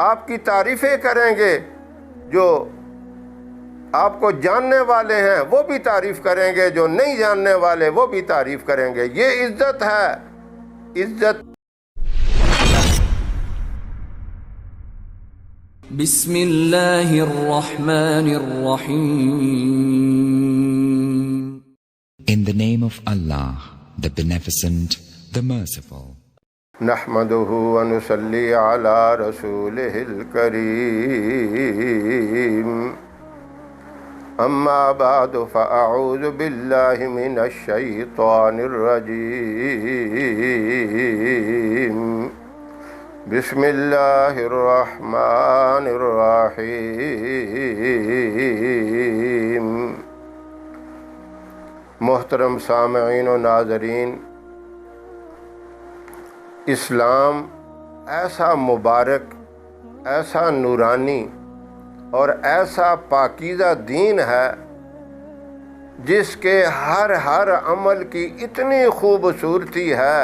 آپ کی تعریفیں کریں گے، جو آپ کو جاننے والے ہیں وہ بھی تعریف کریں گے، جو نہیں جاننے والے وہ بھی تعریف کریں گے۔ یہ عزت ہے، عزت۔ بسم اللہ الرحمن الرحیم۔ In the name of Allah, the Beneficent, the Merciful. نحمده ونصلي على رسوله الكريم، أما بعد فأعوذ بالله من الشيطان الرجيم، بسم الله الرحمن الرحيم۔ محترم سامعین و ناظرین، اسلام ایسا مبارک، ایسا نورانی اور ایسا پاکیزہ دین ہے جس کے ہر عمل کی اتنی خوبصورتی ہے،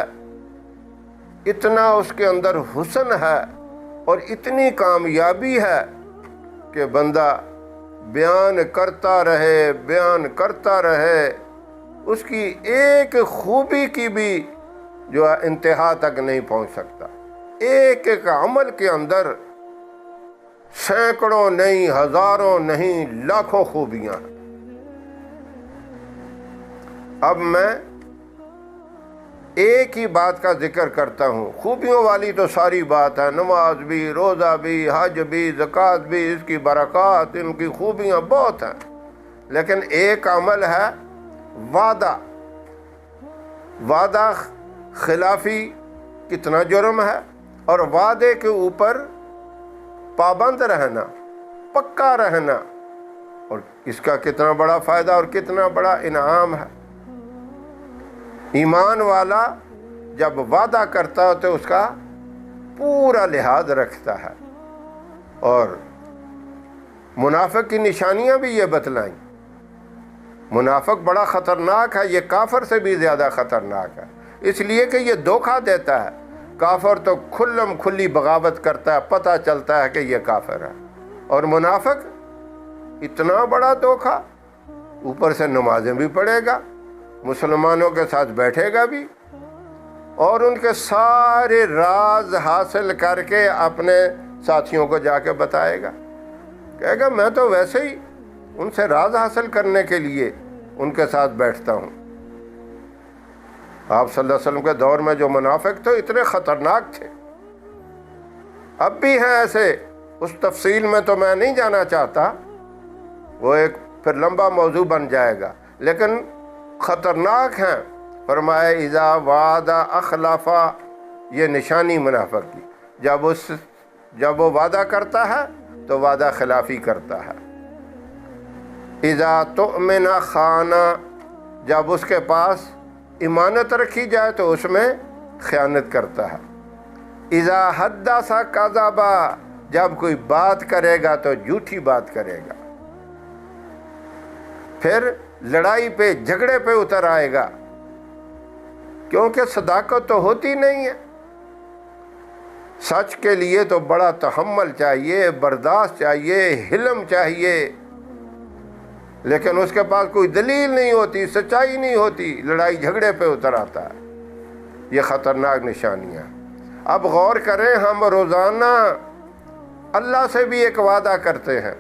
اتنا اس کے اندر حسن ہے اور اتنی کامیابی ہے کہ بندہ بیان کرتا رہے، اس کی ایک خوبی کی بھی جو انتہا تک نہیں پہنچ سکتا۔ ایک عمل کے اندر سینکڑوں نہیں، ہزاروں نہیں، لاکھوں خوبیاں ہیں۔ اب میں ایک ہی بات کا ذکر کرتا ہوں، خوبیوں والی تو ساری بات ہے، نماز بھی، روزہ بھی، حج بھی، زکوٰۃ بھی، اس کی برکات، ان کی خوبیاں بہت ہیں، لیکن ایک عمل ہے وعدہ خلافی کتنا جرم ہے، اور وعدے کے اوپر پابند رہنا، پکا رہنا، اور اس کا کتنا بڑا فائدہ اور کتنا بڑا انعام ہے۔ ایمان والا جب وعدہ کرتا ہے تو اس کا پورا لحاظ رکھتا ہے، اور منافق کی نشانیاں بھی یہ بتلائیں۔ منافق بڑا خطرناک ہے، یہ کافر سے بھی زیادہ خطرناک ہے، اس لیے کہ یہ دھوکہ دیتا ہے۔ کافر تو کھلم کھلی بغاوت کرتا ہے، پتہ چلتا ہے کہ یہ کافر ہے، اور منافق اتنا بڑا دھوکہ، اوپر سے نمازیں بھی پڑھے گا، مسلمانوں کے ساتھ بیٹھے گا بھی، اور ان کے سارے راز حاصل کر کے اپنے ساتھیوں کو جا کے بتائے گا، کہے گا میں تو ویسے ہی ان سے راز حاصل کرنے کے لیے ان کے ساتھ بیٹھتا ہوں۔ آپ صلی اللہ علیہ وسلم کے دور میں جو منافق تھے اتنے خطرناک تھے، اب بھی ہیں ایسے، اس تفصیل میں تو میں نہیں جانا چاہتا، وہ ایک پھر لمبا موضوع بن جائے گا، لیکن خطرناک ہیں۔ فرمایا اذا وعد اخلف، یہ نشانی منافق کی، جب وہ وعدہ کرتا ہے تو وعدہ خلافی کرتا ہے۔ اذا تؤمن خان، جب اس کے پاس امانت رکھی جائے تو اس میں خیانت کرتا ہے۔ اذا حدث کذب، جب کوئی بات کرے گا تو جھوٹی بات کرے گا، پھر لڑائی پہ، جھگڑے پہ اتر آئے گا، کیونکہ صداقت تو ہوتی نہیں ہے۔ سچ کے لیے تو بڑا تحمل چاہیے، برداشت چاہیے، حلم چاہیے، لیکن اس کے پاس کوئی دلیل نہیں ہوتی، سچائی نہیں ہوتی، لڑائی جھگڑے پہ اتر آتا ہے۔ یہ خطرناک نشانیاں۔ اب غور کریں، ہم روزانہ اللہ سے بھی ایک وعدہ کرتے ہیں،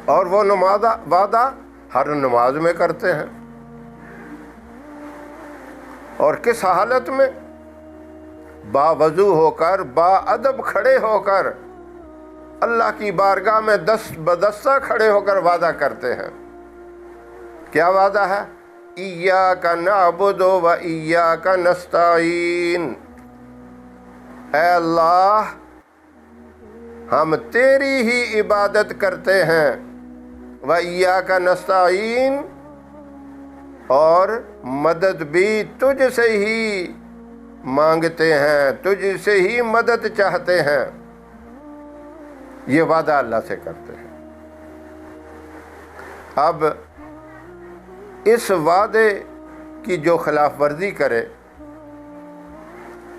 اور وہ وعدہ ہر نماز میں کرتے ہیں، اور کس حالت میں؟ باوضو ہو کر، با ادب کھڑے ہو کر، اللہ کی بارگاہ میں دست بدستہ کھڑے ہو کر وعدہ کرتے ہیں۔ کیا وعدہ ہے؟ ایاک نعبد و ایاک نستعین، اے اللہ ہم تیری ہی عبادت کرتے ہیں، و ایاک نستعین، اور مدد بھی تجھ سے ہی مانگتے ہیں، تجھ سے ہی مدد چاہتے ہیں۔ یہ وعدہ اللہ سے کرتے ہیں۔ اب اس وعدے کی جو خلاف ورزی کرے،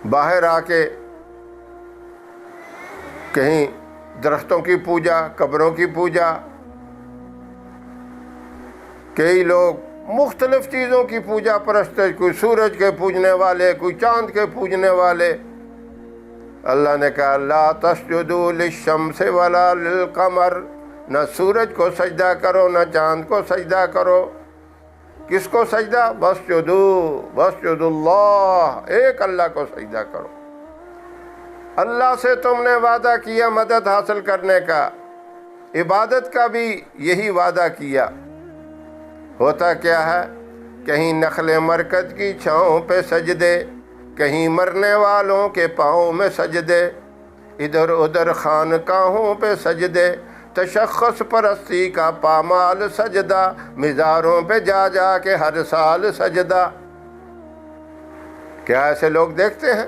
باہر آ کے کہیں درختوں کی پوجا، قبروں کی پوجا، کئی لوگ مختلف چیزوں کی پوجا پرستش، کوئی سورج کے پوجنے والے، کوئی چاند کے پوجنے والے۔ اللہ نے کہا لا تسجدوا للشمس ولا للقمر، نہ سورج کو سجدہ کرو نہ چاند کو سجدہ کرو۔ کس کو سجدہ؟ واسجدوا اللہ، ایک اللہ کو سجدہ کرو۔ اللہ سے تم نے وعدہ کیا مدد حاصل کرنے کا، عبادت کا بھی یہی وعدہ کیا۔ ہوتا کیا ہے؟ کہیں نخل مرکز کی چھاؤں پہ سجدے، کہیں مرنے والوں کے پاؤں میں سجدے، ادھر ادھر خانقاہوں پہ سجدے، تشخص پرستی کا پامال سجدہ، مزاروں پہ جا جا کے ہر سال سجدہ۔ کیا ایسے لوگ دیکھتے ہیں؟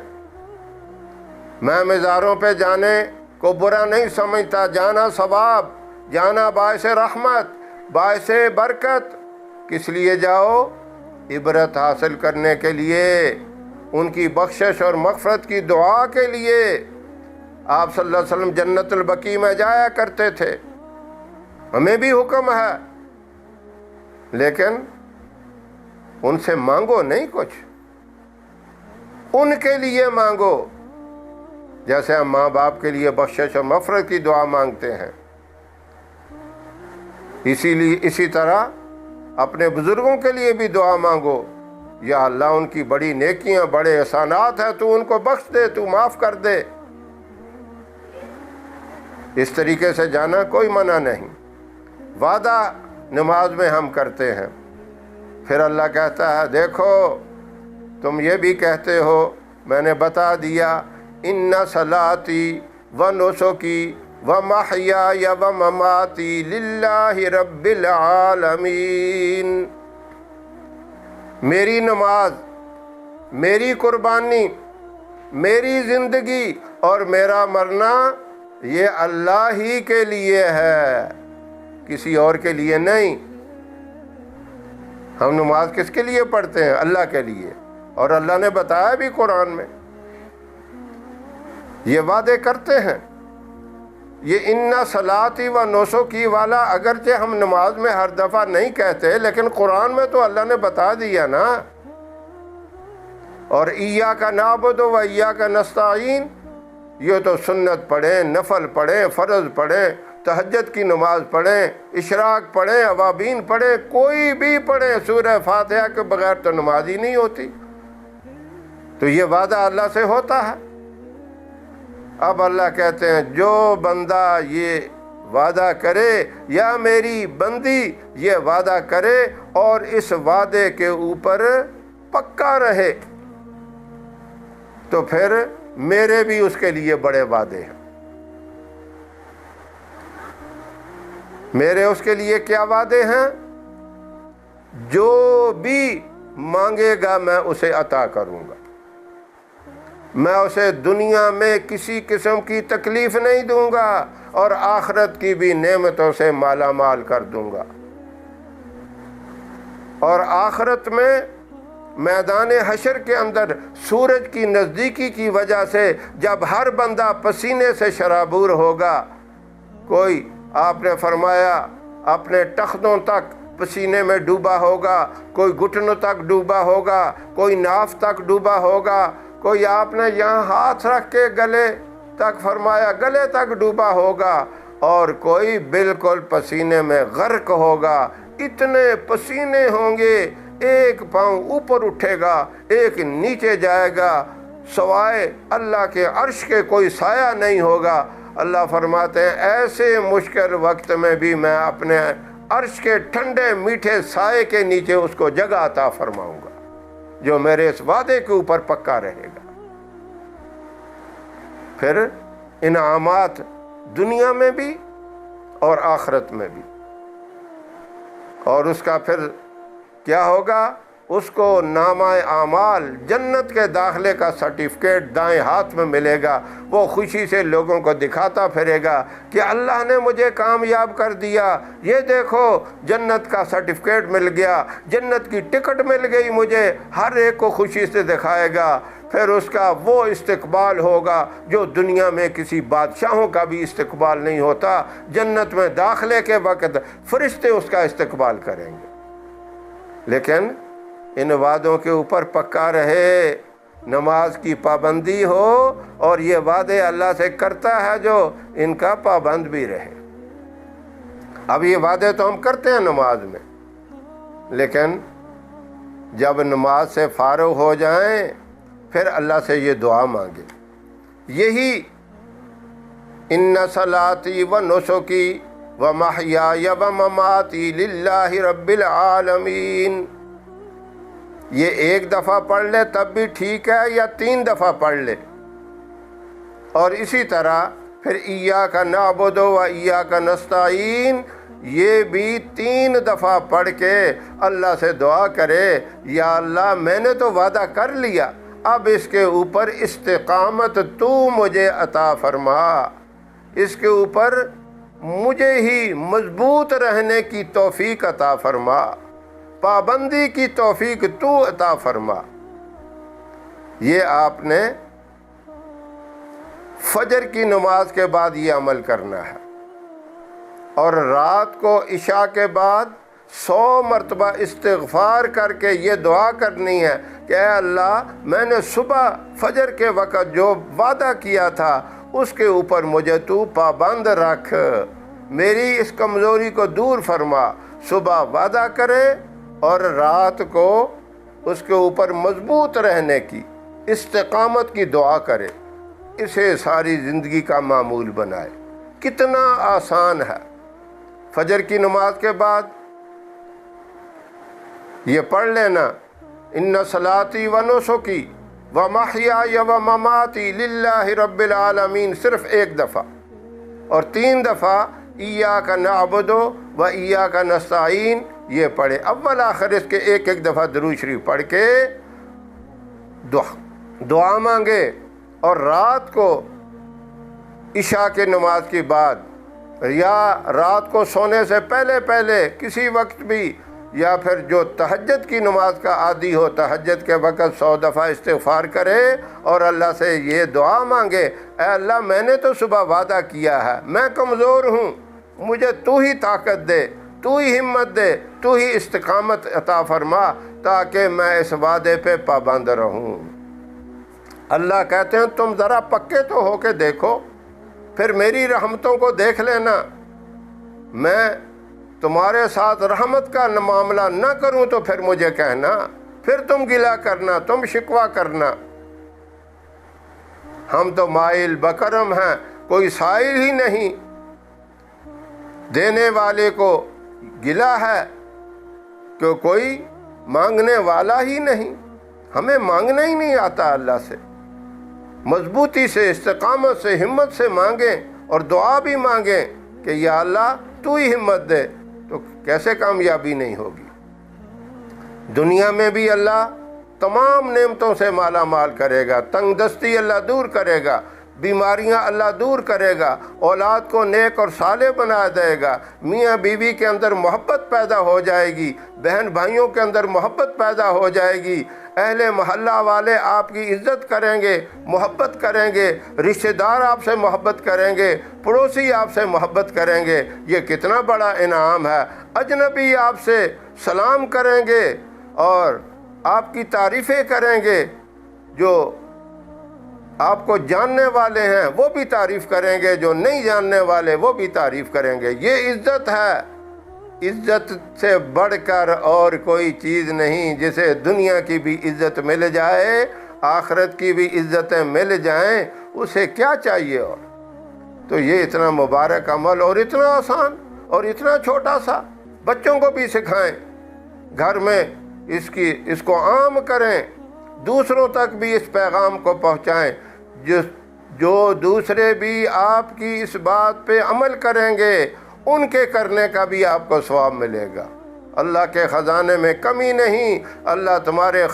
میں مزاروں پہ جانے کو برا نہیں سمجھتا، جانا ثواب، جانا باعث رحمت، باعث برکت۔ کس لیے جاؤ؟ عبرت حاصل کرنے کے لیے، ان کی بخشش اور مغفرت کی دعا کے لیے۔ آپ صلی اللہ علیہ وسلم جنت البقیع میں جایا کرتے تھے، ہمیں بھی حکم ہے، لیکن ان سے مانگو نہیں کچھ، ان کے لیے مانگو، جیسے ہم ماں باپ کے لیے بخشش اور مغفرت کی دعا مانگتے ہیں۔ اسی طرح اپنے بزرگوں کے لیے بھی دعا مانگو، یا اللہ ان کی بڑی نیکیاں، بڑے احسانات ہیں، تو ان کو بخش دے، تو معاف کر دے۔ اس طریقے سے جانا کوئی منع نہیں۔ وعدہ نماز میں ہم کرتے ہیں، پھر اللہ کہتا ہے دیکھو تم یہ بھی کہتے ہو، میں نے بتا دیا، ان صلاتی و نسکی و محیای و مماتی للہ رب العالمین، میری نماز، میری قربانی، میری زندگی اور میرا مرنا یہ اللہ ہی کے لیے ہے، کسی اور کے لیے نہیں۔ ہم نماز کس کے لیے پڑھتے ہیں؟ اللہ کے لیے، اور اللہ نے بتایا بھی قرآن میں، یہ وعدے کرتے ہیں۔ یہ ان صلاتی و نسکی والا اگرچہ ہم نماز میں ہر دفعہ نہیں کہتے، لیکن قرآن میں تو اللہ نے بتا دیا نا۔ اور ایاک نعبد و ایاک نستعین، یہ تو سنت پڑھیں، نفل پڑھیں، فرض پڑھیں، تہجد کی نماز پڑھیں، اشراق پڑھیں، اوابین پڑھیں، کوئی بھی پڑھیں، سورہ فاتحہ کے بغیر تو نماز ہی نہیں ہوتی۔ تو یہ وعدہ اللہ سے ہوتا ہے۔ اب اللہ کہتے ہیں جو بندہ یہ وعدہ کرے، یا میری بندی یہ وعدہ کرے اور اس وعدے کے اوپر پکا رہے، تو پھر میرے بھی اس کے لیے بڑے وعدے ہیں۔ میرے اس کے لیے کیا وعدے ہیں؟ جو بھی مانگے گا میں اسے عطا کروں گا، میں اسے دنیا میں کسی قسم کی تکلیف نہیں دوں گا، اور آخرت کی بھی نعمتوں سے مالا مال کر دوں گا۔ اور آخرت میں میدان حشر کے اندر سورج کی نزدیکی کی وجہ سے جب ہر بندہ پسینے سے شرابور ہوگا، کوئی آپ نے فرمایا اپنے ٹخنوں تک پسینے میں ڈوبا ہوگا، کوئی گھٹنوں تک ڈوبا ہوگا، کوئی ناف تک ڈوبا ہوگا، کوئی آپ نے یہاں ہاتھ رکھ کے گلے تک فرمایا گلے تک ڈوبا ہوگا، اور کوئی بالکل پسینے میں غرق ہوگا۔ اتنے پسینے ہوں گے، ایک پاؤں اوپر اٹھے گا، ایک نیچے جائے گا، سوائے اللہ کے عرش کے کوئی سایہ نہیں ہوگا۔ اللہ فرماتے ہیں ایسے مشکل وقت میں بھی میں اپنے عرش کے ٹھنڈے میٹھے سائے کے نیچے اس کو جگہ عطا فرماؤں گا جو میرے اس وعدے کے اوپر پکا رہے گا۔ پھر انعامات دنیا میں بھی اور آخرت میں بھی، اور اس کا پھر کیا ہوگا؟ اس کو نامہ اعمال جنت کے داخلے کا سرٹیفکیٹ دائیں ہاتھ میں ملے گا. وہ خوشی سے لوگوں کو دکھاتا پھرے گا کہ اللہ نے مجھے کامیاب کر دیا, یہ دیکھو جنت کا سرٹیفکیٹ مل گیا, جنت کی ٹکٹ مل گئی مجھے. ہر ایک کو خوشی سے دکھائے گا. پھر اس کا وہ استقبال ہوگا جو دنیا میں کسی بادشاہوں کا بھی استقبال نہیں ہوتا. جنت میں داخلے کے وقت فرشتے اس کا استقبال کریں گے. لیکن ان وعدوں کے اوپر پکا رہے, نماز کی پابندی ہو, اور یہ وعدے اللہ سے کرتا ہے جو ان کا پابند بھی رہے. اب یہ وعدے تو ہم کرتے ہیں نماز میں, لیکن جب نماز سے فارغ ہو جائیں پھر اللہ سے یہ دعا مانگے. یہی ان صلاتی و نسکی و محیای و مماتی للہ رب العالمین. یہ ایک دفعہ پڑھ لے تب بھی ٹھیک ہے, یا 3 دفعہ پڑھ لے. اور اسی طرح پھر ایاک نعبد و ایاک نستعین, یہ بھی 3 دفعہ پڑھ کے اللہ سے دعا کرے, یا اللہ میں نے تو وعدہ کر لیا, اب اس کے اوپر استقامت تو مجھے عطا فرما, اس کے اوپر مجھے ہی مضبوط رہنے کی توفیق عطا فرما, پابندی کی توفیق تو عطا فرما. یہ آپ نے فجر کی نماز کے بعد یہ عمل کرنا ہے, اور رات کو عشاء کے بعد 100 مرتبہ استغفار کر کے یہ دعا کرنی ہے کہ اے اللہ میں نے صبح فجر کے وقت جو وعدہ کیا تھا اس کے اوپر مجھے تو پابند رکھ, میری اس کمزوری کو دور فرما. صبح وعدہ کرے اور رات کو اس کے اوپر مضبوط رہنے کی, استقامت کی دعا کرے, اسے ساری زندگی کا معمول بنائے. کتنا آسان ہے. فجر کی نماز کے بعد یہ پڑھ لینا, ان صلاتی و نسکی و محیای و مماتی للہ رب العالمین, صرف 1 دفعہ, اور 3 دفعہ ایاک نعبد و ایاک نستعین یہ پڑھے. اول آخر اس کے ایک دفعہ درود شریف پڑھ کے دعا مانگے, اور رات کو عشاء کی نماز کے بعد یا رات کو سونے سے پہلے کسی وقت بھی, یا پھر جو تہجد کی نماز کا عادی ہو تہجد کے وقت 100 دفعہ استغفار کرے اور اللہ سے یہ دعا مانگے, اے اللہ میں نے تو صبح وعدہ کیا ہے, میں کمزور ہوں, مجھے تو ہی طاقت دے, تو ہی ہمت دے, تو ہی استقامت عطا فرما تاکہ میں اس وعدے پہ پابند رہوں. اللہ کہتے ہیں تم ذرا پکے تو ہو کے دیکھو, پھر میری رحمتوں کو دیکھ لینا. میں تمہارے ساتھ رحمت کا معاملہ نہ کروں تو پھر مجھے کہنا, پھر تم گلہ کرنا, تم شکوہ کرنا. ہم تو مائل بکرم ہیں, کوئی سائل ہی نہیں, دینے والے کو گلہ ہے کہ کوئی مانگنے والا ہی نہیں. ہمیں مانگنا ہی نہیں آتا اللہ سے. مضبوطی سے, استقامت سے, ہمت سے مانگیں, اور دعا بھی مانگیں کہ یا اللہ تو ہی ہمت دے, تو کیسے کامیابی نہیں ہوگی. دنیا میں بھی اللہ تمام نعمتوں سے مالا مال کرے گا, تنگ دستی اللہ دور کرے گا, بیماریاں اللہ دور کرے گا, اولاد کو نیک اور صالح بنا دے گا, میاں بیوی کے اندر محبت پیدا ہو جائے گی, بہن بھائیوں کے اندر محبت پیدا ہو جائے گی, اہل محلہ والے آپ کی عزت کریں گے, محبت کریں گے, رشتہ دار آپ سے محبت کریں گے, پڑوسی آپ سے محبت کریں گے. یہ کتنا بڑا انعام ہے. اجنبی آپ سے سلام کریں گے اور آپ کی تعریفیں کریں گے, جو آپ کو جاننے والے ہیں وہ بھی تعریف کریں گے, جو نہیں جاننے والے وہ بھی تعریف کریں گے. یہ عزت ہے. عزت سے بڑھ کر اور کوئی چیز نہیں. جسے دنیا کی بھی عزت مل جائے, آخرت کی بھی عزتیں مل جائیں, اسے کیا چاہیے اور. تو یہ اتنا مبارک عمل اور اتنا آسان اور اتنا چھوٹا سا, بچوں کو بھی سکھائیں, گھر میں اس کو عام کریں, دوسروں تک بھی اس پیغام کو پہنچائیں. جو دوسرے بھی آپ کی اس بات پہ عمل کریں گے ان کے کرنے کا بھی آپ کو ثواب ملے گا. اللہ کے خزانے میں کمی نہیں، اللہ تمہارے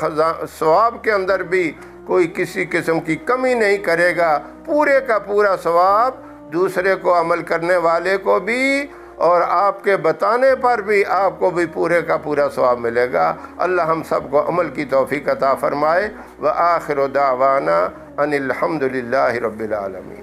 ثواب کے اندر بھی کوئی کسی قسم کی کمی نہیں کرے گا، پورے کا پورا ثواب دوسرے کو عمل کرنے والے کو بھی اور آپ کے بتانے پر بھی آپ کو بھی پورے کا پورا ثواب ملے گا۔ اللہ ہم سب کو عمل کی توفیق عطا فرمائے۔ وآخر دعوانا ان الحمد للہ رب العالمین۔